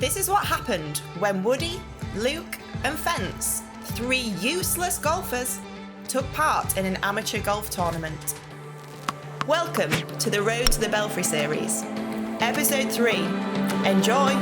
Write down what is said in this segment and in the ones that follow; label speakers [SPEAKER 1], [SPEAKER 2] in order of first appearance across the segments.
[SPEAKER 1] This is what happened when Woody, Luke and Fence, 3 useless golfers, took part in an amateur golf tournament. Welcome to the Road to the Belfry series, episode 3. Enjoy!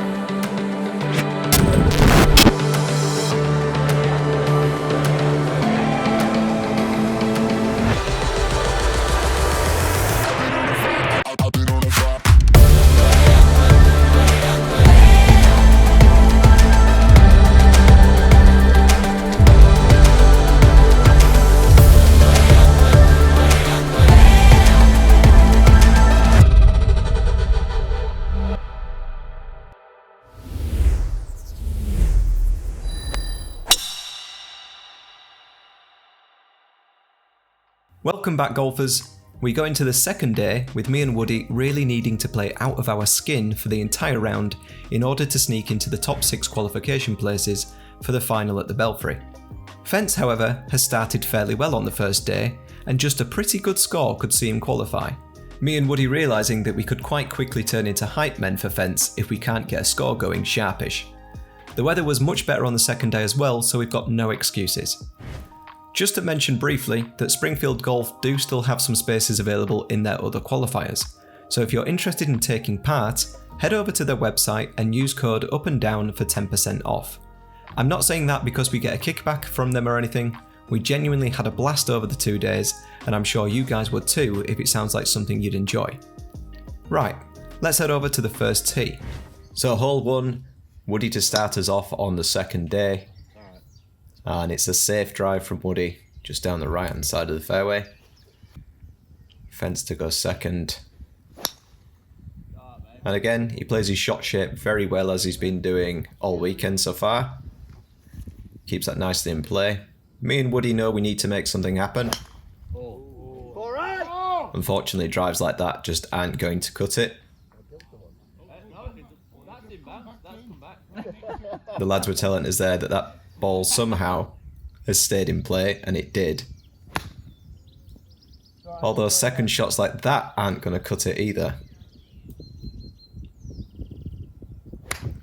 [SPEAKER 2] Welcome back, golfers. We go into the second day with me and Woody really needing to play out of our skin for the entire round in order to sneak into the top 6 qualification places for the final at the Belfry. Fence, however, has started fairly well on the first day, and just a pretty good score could see him qualify. Me and Woody realising that we could quite quickly turn into hype men for Fence if we can't get a score going sharpish. The weather was much better on the second day as well, so we've got no excuses. Just to mention briefly that Springfield Golf do still have some spaces available in their other qualifiers, so if you're interested in taking part, head over to their website and use code UPANDDOWN for 10% off. I'm not saying that because we get a kickback from them or anything, we genuinely had a blast over the 2 days, and I'm sure you guys would too if it sounds like something you'd enjoy. Right, let's head over to the first tee. So hole 1, Woody to start us off on the second day. And it's a safe drive from Woody, just down the right hand side of the fairway. Fence to go second. And again, he plays his shot shape very well as he's been doing all weekend so far. Keeps that nicely in play. Me and Woody know we need to make something happen. Unfortunately, drives like that just aren't going to cut it. The lads were telling us there that ball somehow has stayed in play, and it did. Although second shots like that aren't going to cut it either.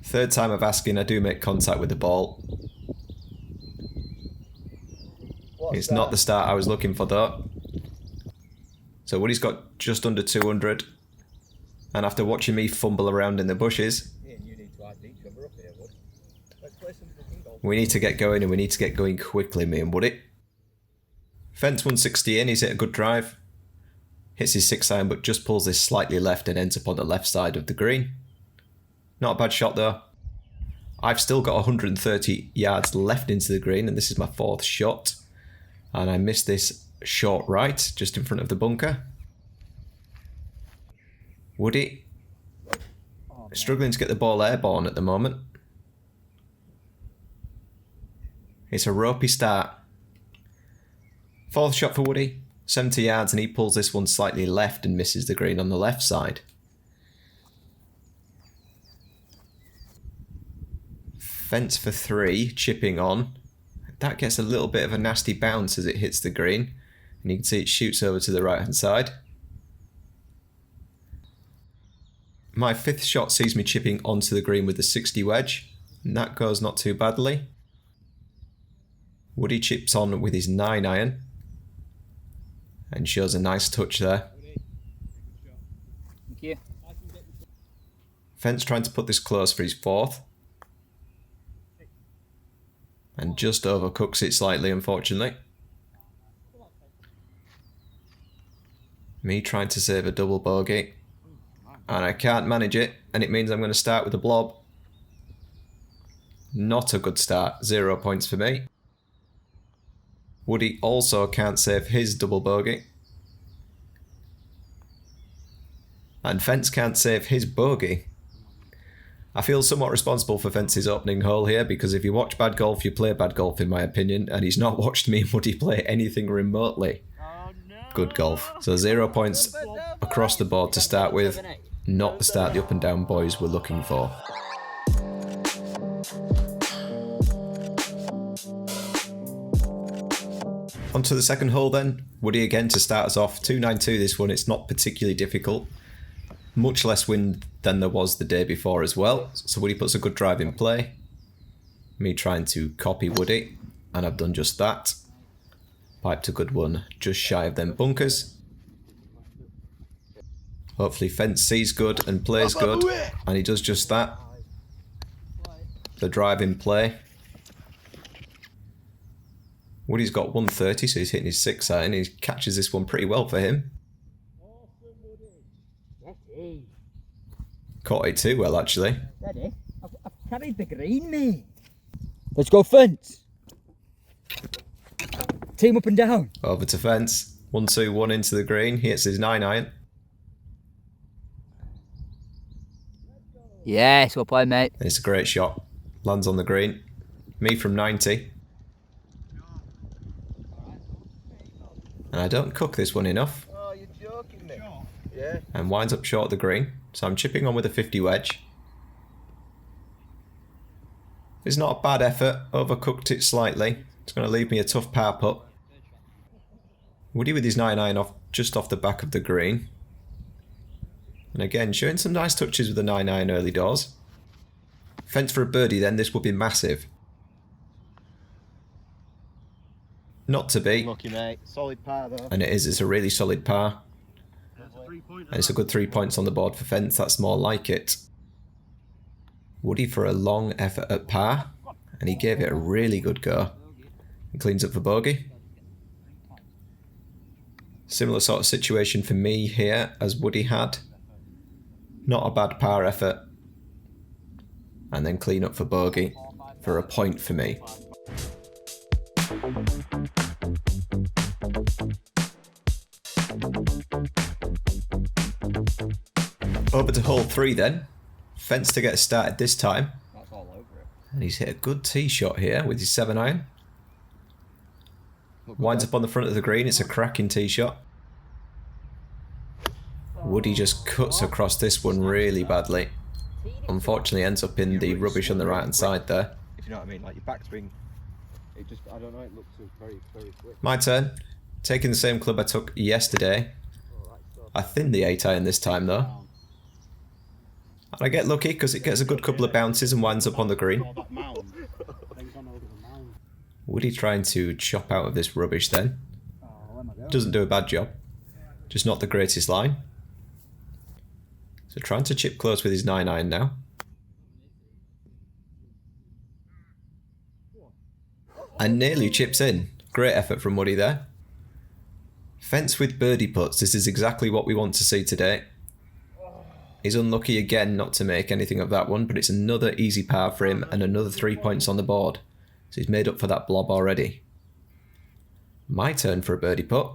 [SPEAKER 2] Third time of asking, I do make contact with the ball. It's not the start I was looking for though. So Woody's got just under 200, and after watching me fumble around in the bushes, we need to get going, and we need to get going quickly, me and Woody. Fence 160 in, he's hit a good drive. Hits his 6-iron, but just pulls this slightly left and ends up on the left side of the green. Not a bad shot though. I've still got 130 yards left into the green, and this is my 4th shot. And I missed this short right, just in front of the bunker. Woody, struggling to get the ball airborne at the moment. It's a ropey start. 4th shot for Woody, 70 yards, and he pulls this one slightly left and misses the green on the left side. Fence for 3, chipping on. That gets a little bit of a nasty bounce as it hits the green, and you can see it shoots over to the right hand side. My 5th shot sees me chipping onto the green with the 60 wedge, and that goes not too badly. Woody chips on with his 9-iron and shows a nice touch there.
[SPEAKER 3] Thank you.
[SPEAKER 2] Fence trying to put this close for his 4th. And just overcooks it slightly, unfortunately. Me trying to save a double bogey. And I can't manage it, and it means I'm going to start with a blob. Not a good start, 0 points for me. Woody also can't save his double bogey. And Fence can't save his bogey. I feel somewhat responsible for Fence's opening hole here, because if you watch bad golf, you play bad golf in my opinion, and he's not watched me and Woody play anything remotely good golf. So 0 points across the board to start with, not the start the up and down boys were looking for. On to the second hole then. Woody again to start us off. 292 this one, it's not particularly difficult. Much less wind than there was the day before as well. So Woody puts a good drive in play. Me trying to copy Woody, and I've done just that. Piped a good one just shy of them bunkers. Hopefully Fence sees good and plays good, and he does just that. The drive in play. Woody's got 130, so he's hitting his 6-iron. He catches this one pretty well for him. Caught it too well, actually.
[SPEAKER 3] Daddy, I've carried the green, mate. Let's go Fence. Team up and down.
[SPEAKER 2] Over to Fence. 1-2-1 into the green. He hits his 9-iron.
[SPEAKER 3] Yes, well played, mate.
[SPEAKER 2] It's a great shot. Lands on the green. Me from 90. And I don't cook this one enough.
[SPEAKER 4] Oh, you're joking me. Yeah.
[SPEAKER 2] And winds up short of the green. So I'm chipping on with a 50 wedge. It's not a bad effort. Overcooked it slightly. It's going to leave me a tough par putt. Woody with his 9-iron off just off the back of the green. And again, showing some nice touches with the 9-iron early doors. Fence for a birdie then, this would be massive. Not to be.
[SPEAKER 4] Lucky, mate. Solid par, though.
[SPEAKER 2] And it is, it's a really solid par. And it's a good 3 points on the board for Fence, that's more like it. Woody for a long effort at par, and he gave it a really good go. He cleans up for bogey. Similar sort of situation for me here as Woody had. Not a bad par effort. And then clean up for bogey for a point for me. Over to hole 3 then. Fence to get started this time.
[SPEAKER 3] That's all over it.
[SPEAKER 2] And he's hit a good tee shot here with his 7-iron. Winds up on the front of the green. It's a cracking tee shot. Woody just cuts across this one really badly. Unfortunately ends up in the rubbish on the right hand side there.
[SPEAKER 4] If you know what I mean, like your backswing. It just, I don't know, it looks very, very quick.
[SPEAKER 2] My turn. Taking the same club I took yesterday. I thinned the 8-iron this time though. And I get lucky because it gets a good couple of bounces and winds up on the green. Woody trying to chop out of this rubbish then. Doesn't do a bad job. Just not the greatest line. So trying to chip close with his 9-iron now. And nearly chips in. Great effort from Woody there. Fence with birdie putts. This is exactly what we want to see today. He's unlucky again not to make anything of that one, but it's another easy par for him and another 3 points on the board. So he's made up for that blob already. My turn for a birdie putt.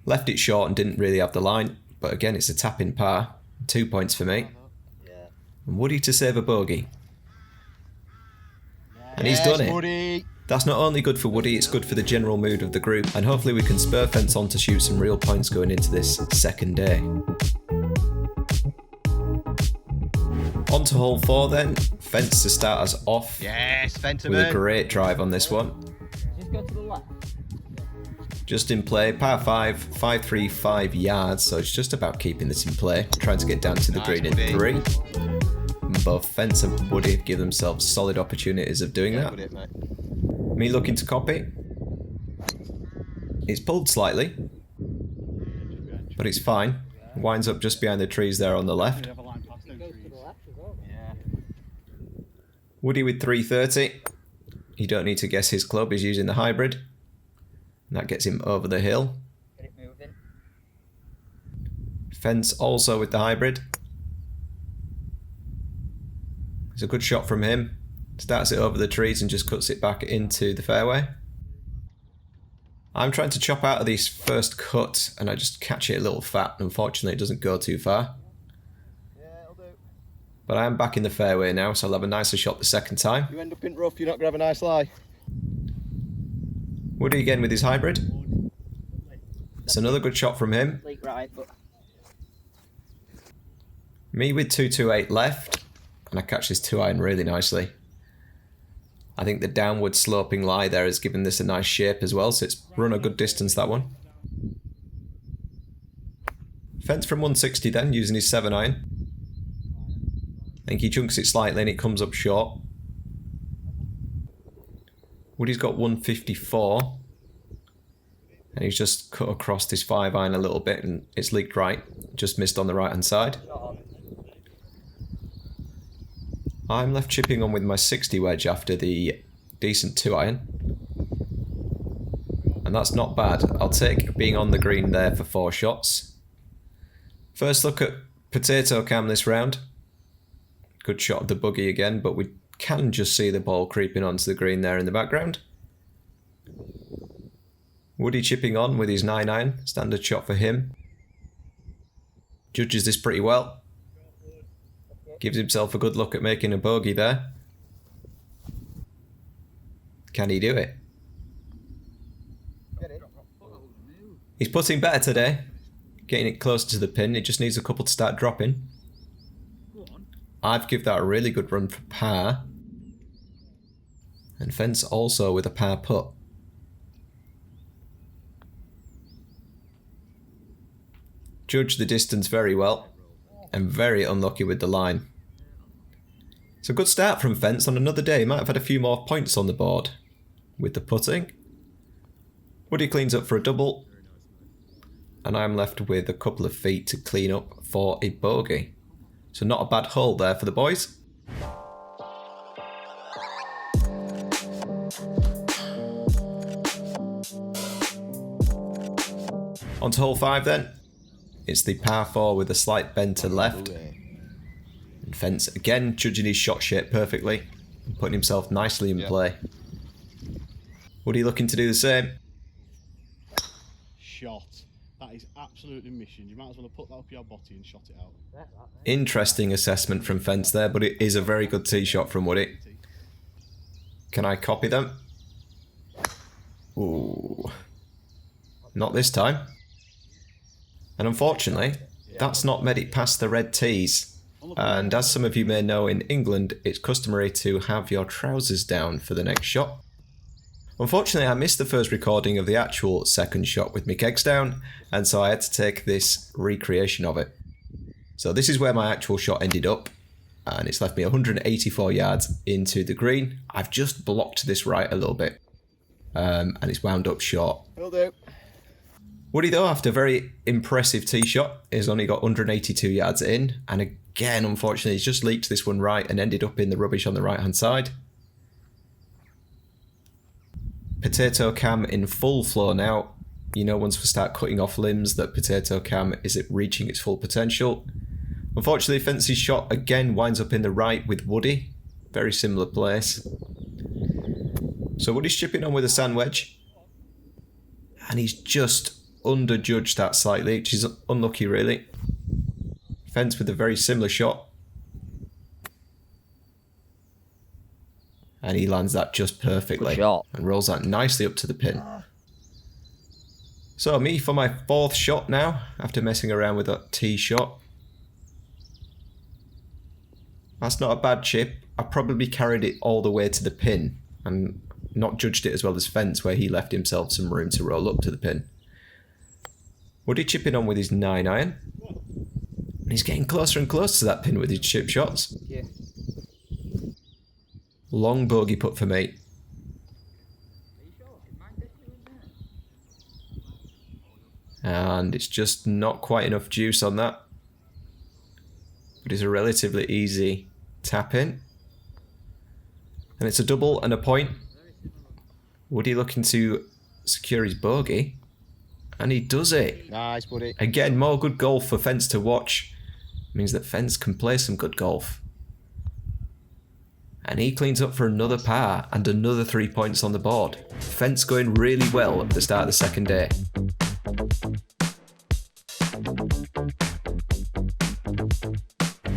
[SPEAKER 2] Left it short and didn't really have the line, but again it's a tap-in par. 2 points for me. And Woody to save a bogey. And he's done it.
[SPEAKER 4] Woody.
[SPEAKER 2] That's not only good for Woody, it's good for the general mood of the group, and hopefully we can spur Fence on to shoot some real points going into this second day. On to hole 4 then. Fence to start us off
[SPEAKER 4] Yes, Fence
[SPEAKER 2] with a great drive on this one.
[SPEAKER 3] Just go to the left.
[SPEAKER 2] Just in play, par 5, 535 yards, so it's just about keeping this in play. Trying to get down to the green in 3. Both Fence and Woody give themselves solid opportunities of doing that. Me looking to copy. It's pulled slightly, but it's fine. Winds up just behind the trees there on the left. Woody with 330. You don't need to guess his club, he's using the hybrid. And that gets him over the hill.
[SPEAKER 3] Get it moving.
[SPEAKER 2] Fence also with the hybrid. It's a good shot from him. Starts it over the trees and just cuts it back into the fairway. I'm trying to chop out of this first cut and I just catch it a little fat. Unfortunately, it doesn't go too far.
[SPEAKER 4] Yeah, it'll do.
[SPEAKER 2] But I am back in the fairway now, so I'll have a nicer shot the second time.
[SPEAKER 4] You end up in rough, you're not going to have a nice lie.
[SPEAKER 2] Woody again with his hybrid. It's another good shot from him.
[SPEAKER 3] Right, but
[SPEAKER 2] Me with 228 left. And I catch this 2-iron really nicely. I think the downward sloping lie there has given this a nice shape as well, so it's run a good distance, that one. Fence from 160 then, using his 7-iron. I think he chunks it slightly and it comes up short. Woody's got 154. And he's just cut across this 5-iron a little bit and it's leaked right. Just missed on the right hand side. I'm left chipping on with my 60 wedge after the decent 2-iron. And that's not bad. I'll take being on the green there for 4 shots. First look at potato cam this round. Good shot of the bogey again, but we can just see the ball creeping onto the green there in the background. Woody chipping on with his 9-iron, standard shot for him. Judges this pretty well. Gives himself a good look at making a bogey there. Can he do it? He's putting better today. Getting it closer to the pin, it just needs a couple to start dropping. I've given that a really good run for par. And Fence also with a par putt. Judged the distance very well. And very unlucky with the line. It's a good start from Fence. On another day, he might have had a few more points on the board with the putting. Woody cleans up for a double. And I'm left with a couple of feet to clean up for a bogey. So not a bad hole there for the boys. On to hole 5 then. It's the par 4 with a slight bend to left. And Fence again judging his shot shape perfectly and putting himself nicely in play. Woody looking to do the same.
[SPEAKER 5] Shot. That is absolutely mission. You might as well have put that up your body and shot it out.
[SPEAKER 2] Interesting assessment from Fence there, but it is a very good tee shot from Woody. Can I copy them? Ooh. Not this time. And unfortunately, that's not made it past the red tees. And as some of you may know, in England, it's customary to have your trousers down for the next shot. Unfortunately, I missed the first recording of the actual second shot with my kegs down, and so I had to take this recreation of it. So this is where my actual shot ended up, and it's left me 184 yards into the green. I've just blocked this right a little bit, and it's wound up short.
[SPEAKER 4] Will do.
[SPEAKER 2] Woody, though, after a very impressive tee shot, has only got 182 yards in, and again, unfortunately, he's just leaked this one right and ended up in the rubbish on the right-hand side. Potato cam in full flow now. You know, once we start cutting off limbs, that potato cam isn't reaching its full potential. Unfortunately, Fence's shot again winds up in the right with Woody. Very similar place. So Woody's chipping on with a sand wedge. And he's just underjudged that slightly, which is unlucky really. Fence with a very similar shot. And he lands that just perfectly and rolls that nicely up to the pin. So me for my 4th shot now, after messing around with that tee shot. That's not a bad chip. I probably carried it all the way to the pin and not judged it as well as Fence, where he left himself some room to roll up to the pin. Woody chipping on with his 9-iron. And he's getting closer and closer to that pin with his chip shots.
[SPEAKER 4] Yeah.
[SPEAKER 2] Long bogey putt for me. And it's just not quite enough juice on that. But it's a relatively easy tap in. And it's a double and a point. Woody looking to secure his bogey. And he does it.
[SPEAKER 4] Nice, buddy.
[SPEAKER 2] Again, more good golf for Fence to watch. Means that Fence can play some good golf. And he cleans up for another par and another 3 points on the board. Fence going really well at the start of the second day.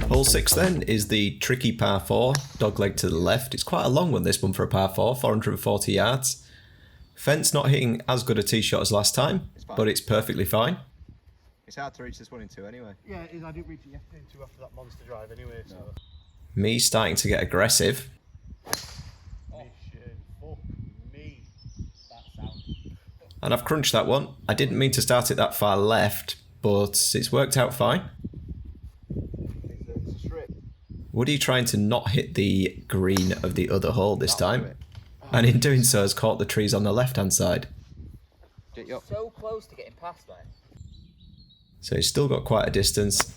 [SPEAKER 2] Hole 6 then is the tricky par 4, dogleg to the left. It's quite a long one, this one, for a par 4, 440 yards. Fence not hitting as good a tee shot as last time, but it's perfectly fine.
[SPEAKER 4] It's hard to reach this one in 2 anyway.
[SPEAKER 5] Yeah, it is. I didn't reach it yesterday in 2 after that monster drive anyway. So.
[SPEAKER 2] Me starting to get aggressive.
[SPEAKER 5] Mission. Fuck me. That sound.
[SPEAKER 2] And I've crunched that one. I didn't mean to start it that far left, but it's worked out fine.
[SPEAKER 4] It's a strip.
[SPEAKER 2] Woody trying to not hit the green of the other hole this time, and in doing so has caught the trees on the left-hand side.
[SPEAKER 3] So close to getting past, mate.
[SPEAKER 2] So he's still got quite a distance,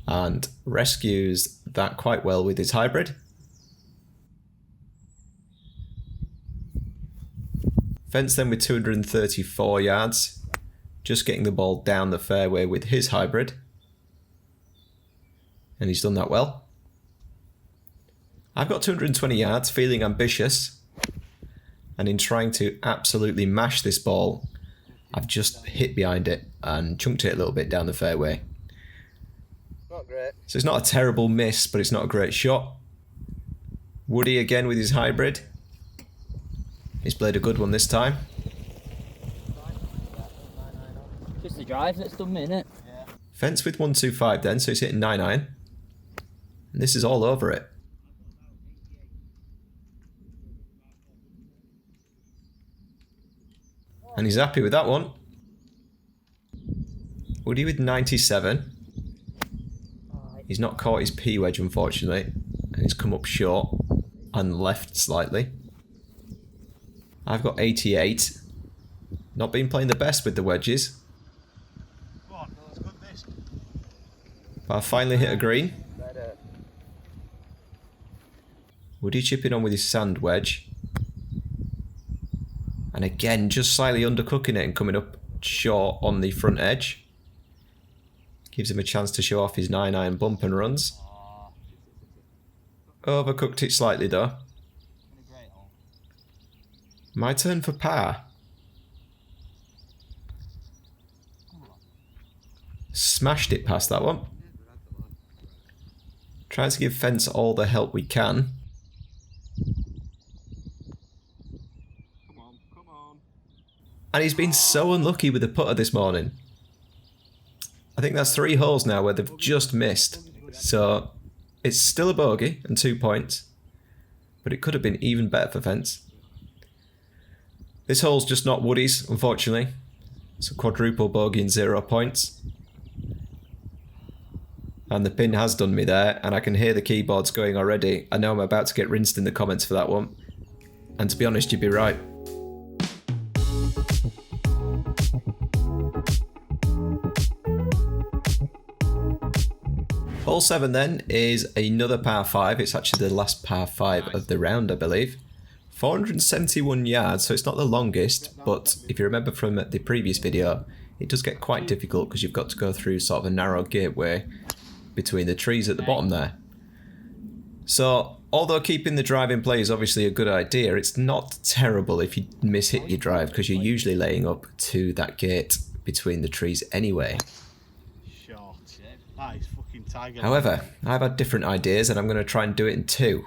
[SPEAKER 2] and rescues that quite well with his hybrid. Fence then with 234 yards, just getting the ball down the fairway with his hybrid. And he's done that well. I've got 220 yards, feeling ambitious. And in trying to absolutely mash this ball, I've just hit behind it and chunked it a little bit down the fairway.
[SPEAKER 4] Not great.
[SPEAKER 2] So it's not a terrible miss, but it's not a great shot. Woody again with his hybrid. He's played a good one this time.
[SPEAKER 3] Just the drive that's done me, innit?
[SPEAKER 2] Fence with 125 then, so he's hitting 9-iron. And this is all over it. And he's happy with that one. Woody with 97. He's not caught his P wedge, unfortunately. And he's come up short and left slightly. I've got 88. Not been playing the best with the wedges.
[SPEAKER 5] Come on, that's good this.
[SPEAKER 2] But I finally hit a green. Woody chipping on with his sand wedge. And again, just slightly undercooking it and coming up short on the front edge. Gives him a chance to show off his 9-iron bump and runs. Overcooked it slightly though. My turn for par. Smashed it past that one. Trying to give Fence all the help we can.
[SPEAKER 5] Come on.
[SPEAKER 2] And he's been so unlucky with the putter this morning. I think that's 3 holes now where they've just missed. So it's still a bogey and 2 points. But it could have been even better for Fence. This hole's just not Woody's, unfortunately. It's a quadruple bogey and 0 points. And the pin has done me there, and I can hear the keyboards going already. I know I'm about to get rinsed in the comments for that one. And to be honest, you'd be right. Hole 7 then is another par 5. It's actually the last par 5 of the round, I believe. 471 yards, so it's not the longest, but if you remember from the previous video, it does get quite difficult because you've got to go through sort of a narrow gateway between the trees at the bottom there. So, although keeping the drive in play is obviously a good idea, it's not terrible if you miss-hit your drive because you're usually laying up to that gate between the trees anyway.
[SPEAKER 5] Short. That is fucking tiger.
[SPEAKER 2] However, I've had different ideas and I'm going to try and do it in 2.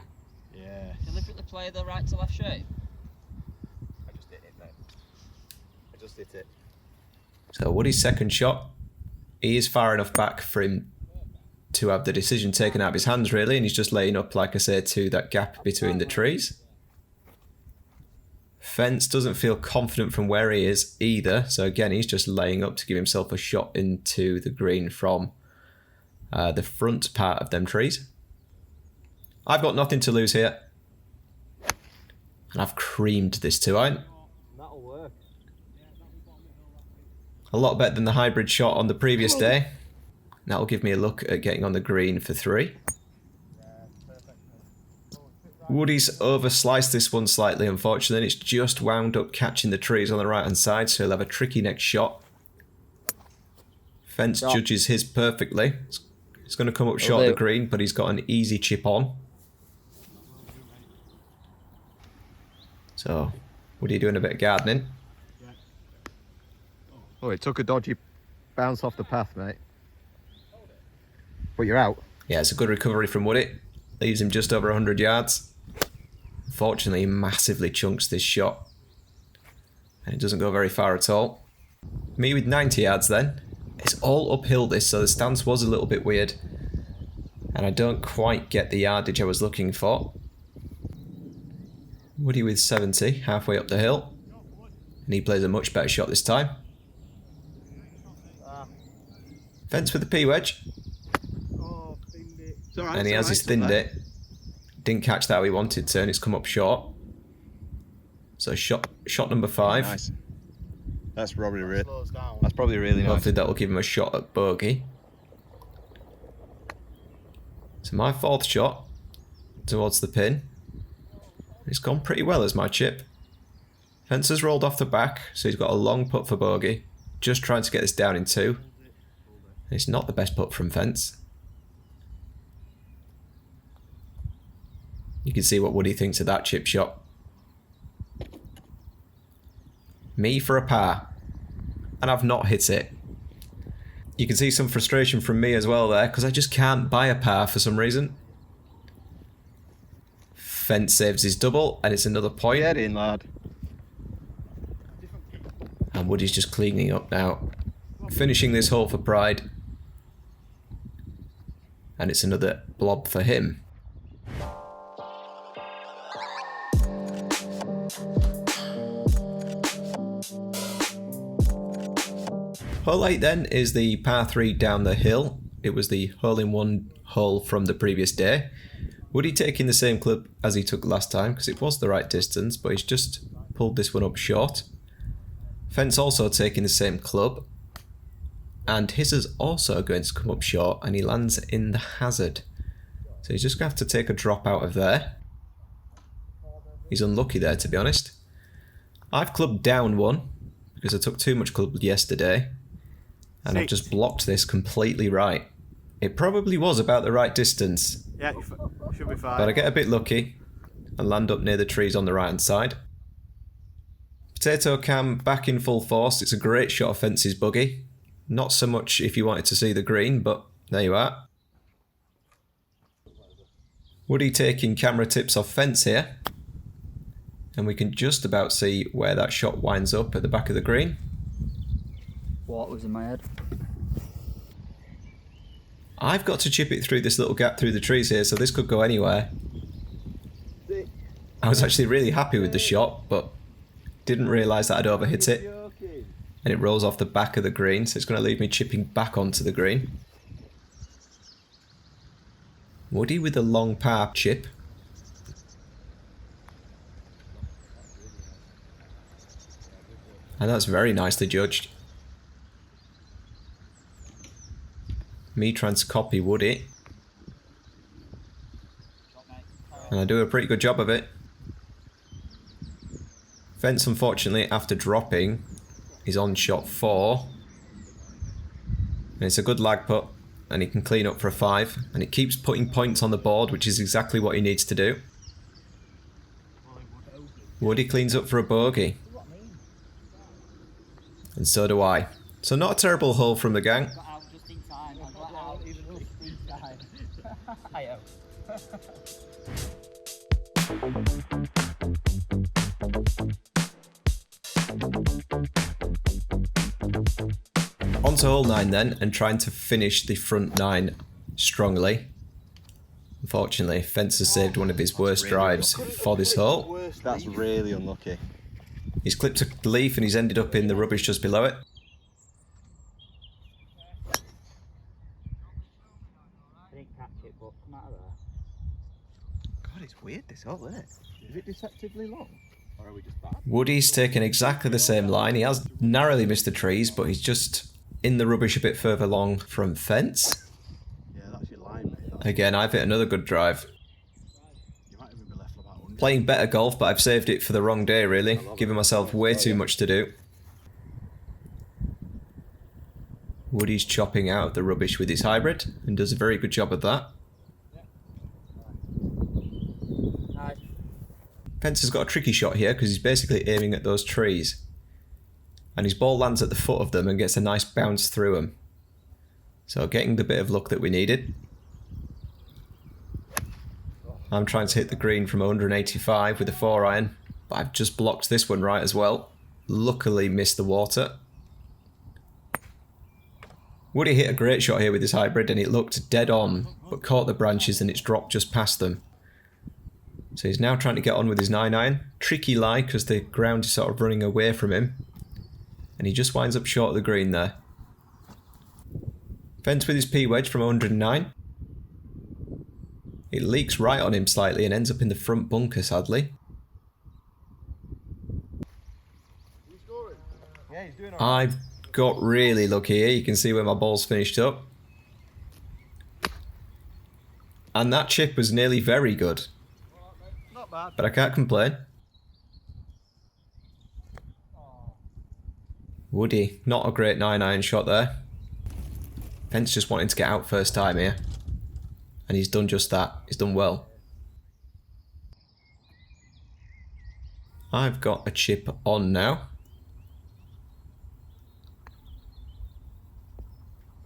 [SPEAKER 5] Yeah.
[SPEAKER 3] Deliberately play the right to left shape.
[SPEAKER 4] I just hit it, mate. I just hit it.
[SPEAKER 2] So Woody's second shot, he is far enough back for him to have the decision taken out of his hands really, and he's just laying up, like I said, to that gap between the trees. Fence doesn't feel confident from where he is either, so again he's just laying up to give himself a shot into the green from the front part of them trees. I've got nothing to lose here, and I've creamed this 2-iron.
[SPEAKER 4] That'll work.
[SPEAKER 2] A lot better than the hybrid shot on the previous day. That'll give me a look at getting on the green for 3. Woody's oversliced this one slightly, unfortunately. It's just wound up catching the trees on the right-hand side, so he'll have a tricky next shot. Fence judges his perfectly. It's going to come up short of the green, but he's got an easy chip on. So, Woody doing a bit of gardening.
[SPEAKER 4] Oh, it took a dodgy bounce off the path, mate. But you're out.
[SPEAKER 2] Yeah, it's a good recovery from Woody. Leaves him just over 100 yards. Unfortunately, he massively chunks this shot. And it doesn't go very far at all. Me with 90 yards then. It's all uphill this, so the stance was a little bit weird. And I don't quite get the yardage I was looking for. Woody with 70, halfway up the hill. And he plays a much better shot this time. Fence with the P wedge.
[SPEAKER 5] Oh, thinned it. It's alright.
[SPEAKER 2] And he has his thinned it. Didn't catch that how he wanted to, and it's come up short. So shot number 5.
[SPEAKER 4] Nice. That's probably
[SPEAKER 5] Slows down.
[SPEAKER 4] That's probably really nice.
[SPEAKER 2] Hopefully that will give him a shot at bogey. So my 4th shot towards the pin. It's gone pretty well as my chip. Fence has rolled off the back, so he's got a long putt for bogey. Just trying to get this down in 2. And it's not the best putt from Fence. You can see what Woody thinks of that chip shot. Me for a par. And I've not hit it. You can see some frustration from me as well there, because I just can't buy a par for some reason. Fence saves his double, and it's another point.
[SPEAKER 4] Get in, lad.
[SPEAKER 2] And Woody's just cleaning up now. Finishing this hole for pride. And it's another blob for him. Hole 8 then is the par 3 down the hill. It was the hole-in-one hole from the previous day. Woody taking the same club as he took last time because it was the right distance, but he's just pulled this one up short. Fence also taking the same club. And his is also going to come up short, and he lands in the hazard. So he's just going to have to take a drop out of there. He's unlucky there, to be honest. I've clubbed down 1 because I took too much club yesterday. And I've just blocked this completely right. It probably was about the right distance.
[SPEAKER 5] Yeah, you should be fine.
[SPEAKER 2] But I get a bit lucky and land up near the trees on the right hand side. Potato cam back in full force. It's a great shot of Fence's buggy. Not so much if you wanted to see the green, but there you are. Woody taking camera tips off Fence here. And we can just about see where that shot winds up at the back of the green.
[SPEAKER 3] What was in my head?
[SPEAKER 2] I've got to chip it through this little gap through the trees here, so this could go anywhere. I was actually really happy with the shot, but didn't realise that I'd overhit it. And it rolls off the back of the green, so it's going to leave me chipping back onto the green. Woody with a long par chip. And that's very nicely judged. Me trying to copy Woody. And I do a pretty good job of it. Fence, unfortunately, after dropping, is on shot 4. And it's a good lag putt. And he can clean up for a 5. And it keeps putting points on the board, which is exactly what he needs to do. Woody cleans up for a bogey. And so do I. So not a terrible hole from the gang. On to hole 9 then, and trying to finish the front 9 strongly. Unfortunately, Fence has saved one of his worst drives for this hole.
[SPEAKER 4] That's really unlucky.
[SPEAKER 2] He's clipped a leaf and he's ended up in the rubbish just below it.
[SPEAKER 3] I didn't catch it, but come out of there.
[SPEAKER 4] God, it's weird this hole, isn't it? Is it deceptively long? Or are we just bad?
[SPEAKER 2] Woody's taken exactly the same line. He has narrowly missed the trees, but he's just in the rubbish a bit further along from Fence.
[SPEAKER 5] Yeah, that's your line, mate.
[SPEAKER 2] Again, I've hit another good drive.
[SPEAKER 5] You might even be left about 100.
[SPEAKER 2] Playing better golf, but I've saved it for the wrong day, really. Giving myself way too much to do. Woody's chopping out the rubbish with his hybrid, and does a very good job of that. Fence has got a tricky shot here, because he's basically aiming at those trees. And his ball lands at the foot of them and gets a nice bounce through them. So getting the bit of luck that we needed. I'm trying to hit the green from 185 with a 4-iron, but I've just blocked this one right as well. Luckily missed the water. Woody hit a great shot here with his hybrid and it looked dead on, but caught the branches and it's dropped just past them. So he's now trying to get on with his 9-iron. Tricky lie because the ground is sort of running away from him. And he just winds up short of the green there. Fence with his P-wedge from 109. It leaks right on him slightly and ends up in the front bunker, sadly.
[SPEAKER 4] Yeah, he's doing all right.
[SPEAKER 2] I've got really lucky here. You can see where my ball's finished up. And that chip was nearly very good.
[SPEAKER 4] Not bad.
[SPEAKER 2] But I can't complain. Woody, not a great 9-iron shot there. Fence just wanting to get out first time here. And he's done just that. He's done well. I've got a chip on now.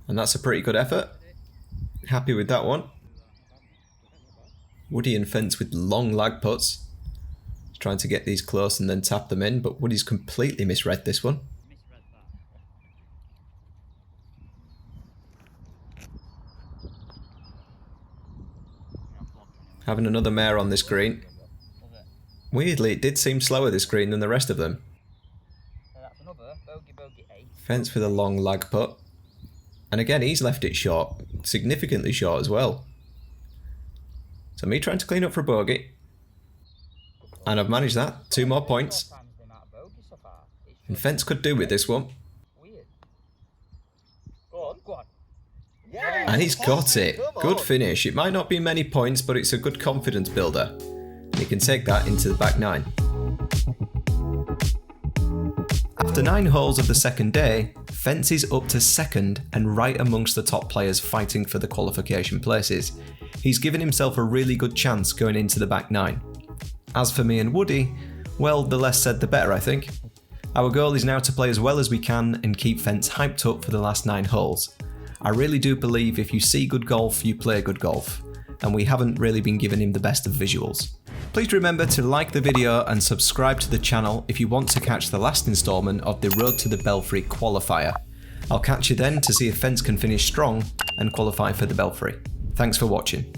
[SPEAKER 2] And that's a pretty good effort. Happy with that one. Woody and Fence with long lag putts. He's trying to get these close and then tap them in, but Woody's completely misread this one. Having another mare on this green. Weirdly, it did seem slower this green than the rest of them. Fence with a long lag putt. And again, he's left it short. Significantly short as well. So me trying to clean up for a bogey. And I've managed that. 2 more points. And Fence could do with this one. And he's got it. Good finish. It might not be many points, but it's a good confidence builder. And he can take that into the back 9. After 9 holes of the second day, Fence is up to second and right amongst the top players fighting for the qualification places. He's given himself a really good chance going into the back 9. As for me and Woody, well, the less said the better, I think. Our goal is now to play as well as we can and keep Fence hyped up for the last 9 holes. I really do believe if you see good golf, you play good golf, and we haven't really been giving him the best of visuals. Please remember to like the video and subscribe to the channel if you want to catch the last instalment of the Road to the Belfry qualifier. I'll catch you then to see if Fence can finish strong and qualify for the Belfry. Thanks for watching.